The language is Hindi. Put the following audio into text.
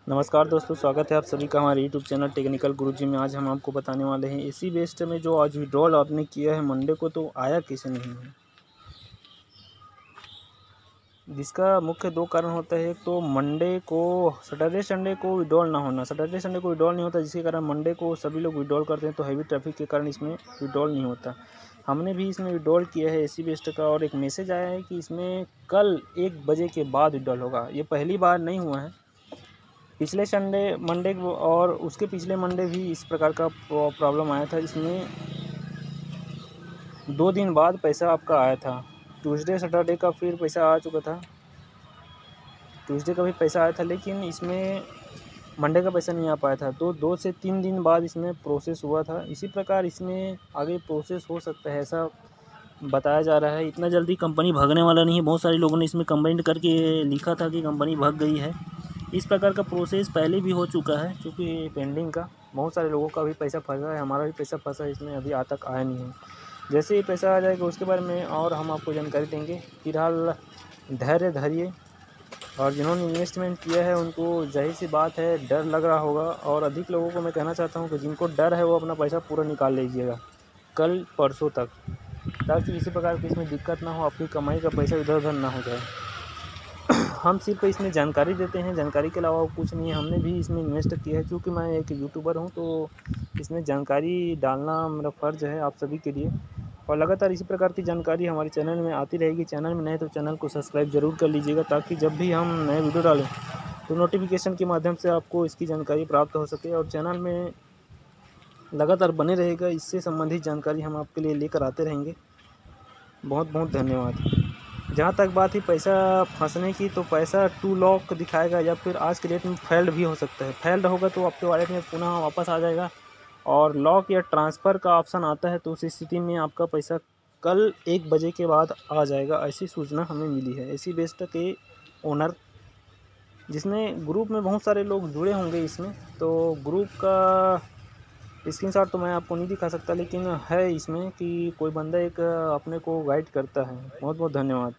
नमस्कार दोस्तों, स्वागत है आप सभी का हमारे यूट्यूब चैनल टेक्निकल गुरुजी में। आज हम आपको बताने वाले हैं एसी बेस्ड में जो आज विड्रॉल आपने किया है मंडे को, तो आया कैसे नहीं है। जिसका मुख्य दो कारण होता है। एक तो मंडे को सैटरडे संडे को विड्रॉल ना होना, सैटरडे संडे को विड्रॉल नहीं होता, जिसके कारण मंडे को सभी लोग विड्रॉल करते हैं, तो हैवी ट्रैफिक के कारण इसमें विड्रॉल नहीं होता। हमने भी इसमें विड्रॉल किया है एसी बेस्ड का, और एक मैसेज आया है कि इसमें कल 1 बजे के बाद विड्रॉल होगा। ये पहली बार नहीं हुआ है, पिछले संडे मंडे को और उसके पिछले मंडे भी इस प्रकार का प्रॉब्लम आया था। इसमें 2 दिन बाद पैसा आपका आया था। ट्यूसडे सैटरडे का फिर पैसा आ चुका था, ट्यूसडे का भी पैसा आया था, लेकिन इसमें मंडे का पैसा नहीं आ पाया था। तो 2 से 3 दिन बाद इसमें प्रोसेस हुआ था। इसी प्रकार इसमें आगे प्रोसेस हो सकता है, ऐसा बताया जा रहा है। इतना जल्दी कंपनी भागने वाला नहीं है। बहुत सारे लोगों ने इसमें कमेंट करके लिखा था कि कंपनी भाग गई है। इस प्रकार का प्रोसेस पहले भी हो चुका है, क्योंकि पेंडिंग का बहुत सारे लोगों का भी पैसा फंसा है। हमारा भी पैसा फंसा है, इसमें अभी आज तक आया नहीं है। जैसे ही पैसा आ जाएगा उसके बारे में और हम आपको जानकारी देंगे। फिलहाल धैर्य धरिए, और जिन्होंने इन्वेस्टमेंट किया है उनको जाहिर सी बात है डर लग रहा होगा। और अधिक लोगों को मैं कहना चाहता हूँ कि जिनको डर है वो अपना पैसा पूरा निकाल लीजिएगा कल परसों तक, ताकि किसी प्रकार की इसमें दिक्कत ना हो, आपकी कमाई का पैसा इधर उधर ना हो जाए। हम सिर्फ इसमें जानकारी देते हैं, जानकारी के अलावा कुछ नहीं है। हमने भी इसमें इन्वेस्ट किया है, क्योंकि मैं एक यूट्यूबर हूं, तो इसमें जानकारी डालना मेरा फ़र्ज़ है आप सभी के लिए। और लगातार इसी प्रकार की जानकारी हमारे चैनल में आती रहेगी। चैनल में नए तो चैनल को सब्सक्राइब ज़रूर कर लीजिएगा, ताकि जब भी हम नए वीडियो डालें तो नोटिफिकेशन के माध्यम से आपको इसकी जानकारी प्राप्त हो सके। और चैनल में लगातार बने रहेगा, इससे संबंधित जानकारी हम आपके लिए लेकर आते रहेंगे। बहुत बहुत धन्यवाद। जहाँ तक बात है पैसा फंसने की, तो पैसा टू लॉक दिखाएगा, या फिर आज के डेट में फेल्ड भी हो सकता है। फेल्ड होगा तो आपके वॉलेट में पुनः वापस आ जाएगा, और लॉक या ट्रांसफ़र का ऑप्शन आता है, तो उस स्थिति में आपका पैसा कल 1 बजे के बाद आ जाएगा। ऐसी सूचना हमें मिली है एसी बेस्ड के ओनर, जिसमें ग्रुप में बहुत सारे लोग जुड़े होंगे इसमें। तो ग्रुप का स्क्रीनशॉट तो मैं आपको नहीं दिखा सकता, लेकिन है इसमें कि कोई बंदा एक अपने को गाइड करता है। बहुत बहुत धन्यवाद।